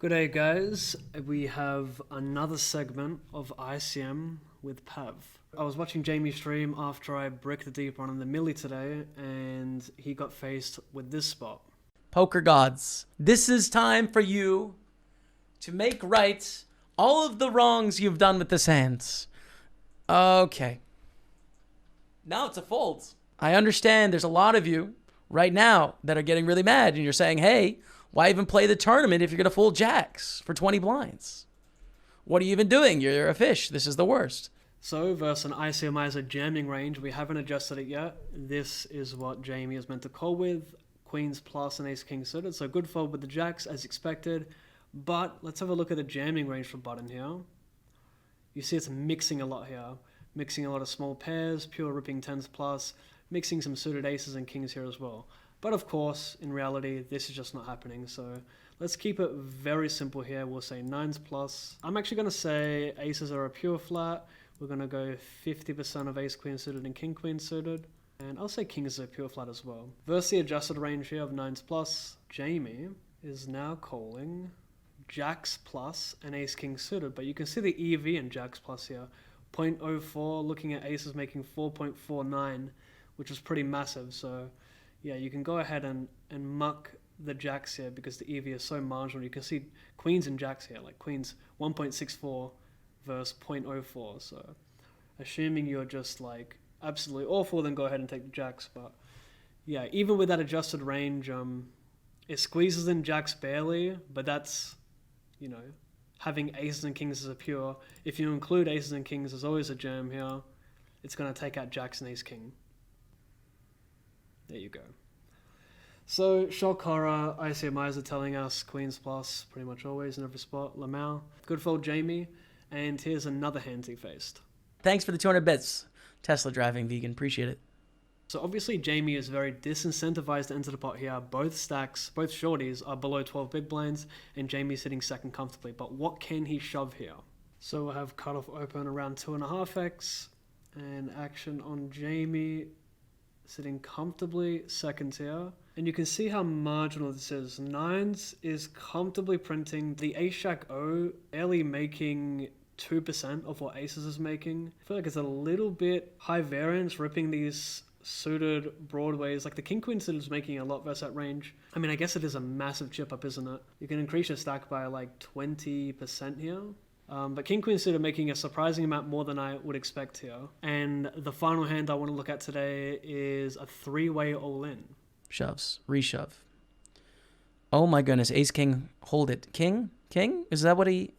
Good day, guys. We have another segment of ICM with Pav. I was watching Jamie stream after I bricked the deep run in the Millie today, and he got faced with this spot. Poker gods, this is time for you to make right all of the wrongs you've done with this hand. Okay. Now it's a fold. I understand there's a lot of you right now that are getting really mad, and you're saying, hey, why even play the tournament if you're going to fold jacks for 20 blinds? What are you even doing? You're a fish. This is the worst. So, versus an ICMizer jamming range, we haven't adjusted it yet. This is what Jamie is meant to call with. Queens plus and ace king suited. So good fold with the jacks as expected. But let's have a look at the jamming range for button here. You see it's mixing a lot here. Mixing a lot of small pairs, pure ripping 10s plus, mixing some suited aces and kings here as well. But of course, in reality, this is just not happening. So let's keep it very simple here. We'll say 9s plus. I'm actually going to say aces are a pure flat. We're going to go 50% of ace queen suited and king queen suited. And I'll say kings are a pure flat as well. Versus the adjusted range here of 9s plus, Jamie is now calling jacks plus and ace king suited. But you can see the EV in jacks plus here. 0.04, looking at aces making 4.49, which is pretty massive. So yeah, you can go ahead and muck the jacks here because the EV is so marginal. You can see queens and jacks here, like queens 1.64 versus 0.04. So assuming you're just like absolutely awful, then go ahead and take the jacks. But yeah, even with that adjusted range, it squeezes in jacks barely, but that's, you know, having aces and kings as a pure. If you include aces and kings, there's always a jam here. It's going to take out jacks and ace king. There you go. So, shock horror, ICMizer are telling us queens plus pretty much always in every spot. Lamau, good fold Jamie, and here's another hand he faced. Thanks for the 200 bits. Tesla driving vegan, appreciate it. So obviously Jamie is very disincentivized to enter the pot here. Both stacks, both shorties are below 12 big blinds, and Jamie's sitting second comfortably. But what can he shove here? So we'll have cutoff open around 2.5x, and action on Jamie sitting comfortably second here. And you can see how marginal this is. Nines is comfortably printing. The ace jack O barely making 2% of what aces is making. I feel like it's a little bit high variance ripping these suited broadways. Like the king queen suited is making a lot versus that range. I mean, I guess it is a massive chip up, isn't it? You can increase your stack by like 20% here. But king queen suited making a surprising amount more than I would expect here. And the final hand I want to look at today is a three-way all-in. Shoves, reshove. Oh my goodness, ace king, hold it. King? Is that what he...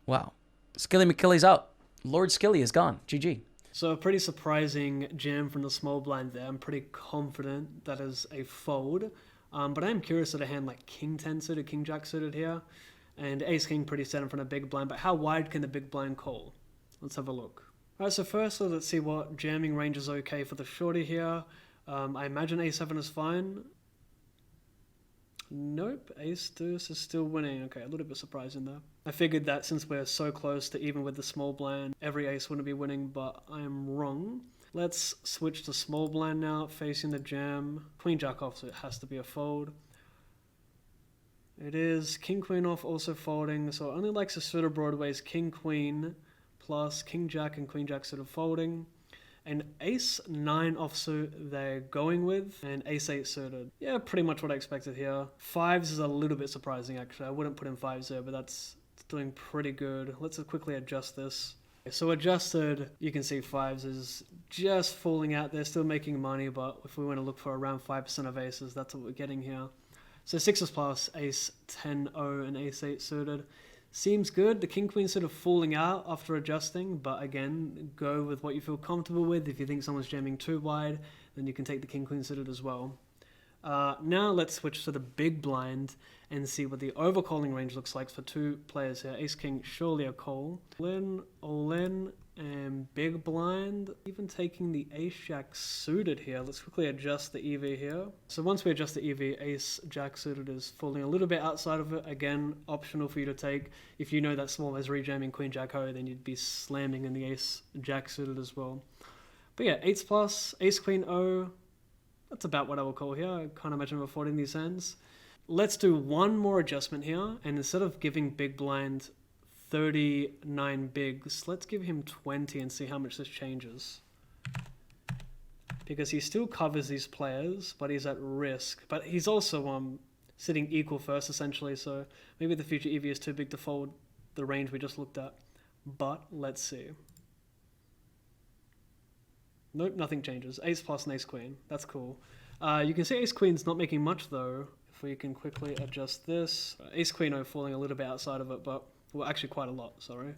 Wow. Skilly McKilly's out. Lord Skilly is gone. GG. So a pretty surprising jam from the small blind there. I'm pretty confident that is a fold. But I am curious at a hand like king 10 suited, king jack suited here. And ace king pretty set in front of big blind. But how wide can the big blind call? Let's have a look. Alright, so first let's see what jamming range is okay for the shorty here. I imagine a7 is fine. Nope, ace deuce is still winning. Okay, a little bit surprising there. I figured that since we're so close to even with the small blind, every ace wouldn't be winning, but I am wrong. Let's switch to small blind now, facing the jam. Queen jack off, so it has to be a fold. It is. King queen off, also folding, so it only likes the suited broadways king queen plus king jack and queen jack sort of folding. And ace 9 offsuit they're going with, and ace 8 suited. Yeah, pretty much what I expected here. Fives is a little bit surprising actually. I wouldn't put in fives there, but that's doing pretty good. Let's quickly adjust this. So adjusted, you can see fives is just falling out there, still making money, but if we want to look for around 5% of aces, that's what we're getting here. So sixes plus, ace 10-0 and ace 8 suited. Seems good. The king queen sort of falling out after adjusting, but again, go with what you feel comfortable with. If you think someone's jamming too wide, then you can take the king queen suited as well. Now let's switch to the big blind and see what the overcalling range looks like for two players here. Ace king, surely a call. All in, and big blind. Even taking the ace jack suited here. Let's quickly adjust the EV here. So once we adjust the EV, ace jack suited is falling a little bit outside of it. Again, optional for you to take. If you know that small is rejamming queen jack ho, then you'd be slamming in the ace jack suited as well. But yeah, 8s plus, ace queen o. That's about what I will call here. I can't imagine affording these hands. let's do one more adjustment here, and instead of giving big blind 39 bigs, let's give him 20 and see how much this changes. Because he still covers these players, but he's at risk. But he's also sitting equal first, essentially, so maybe the future EV is too big to fold the range we just looked at. But let's see. Nope, nothing changes. Ace plus and ace queen. That's cool. You can see ace queen's not making much, though. If we can quickly adjust this. Ace queen falling a little bit outside of it, but... well, actually quite a lot, sorry.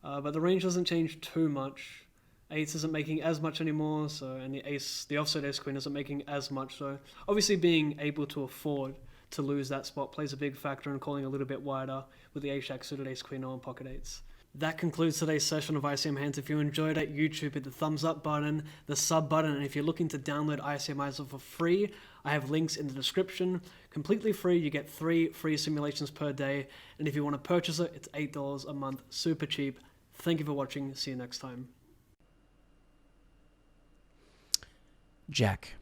But the range doesn't change too much. Ace isn't making as much anymore, so, and the offsuit ace queen isn't making as much, so obviously being able to afford to lose that spot plays a big factor in calling a little bit wider with the ace-jack suited ace queen on pocket eights. That concludes today's session of ICM Hands. If you enjoyed it, YouTube, hit the thumbs up button, the sub button, and if you're looking to download ICMizer for free, I have links in the description. Completely free, you get 3 free simulations per day, and if you want to purchase it, it's $8 a month, super cheap. Thank you for watching, see you next time. Jack.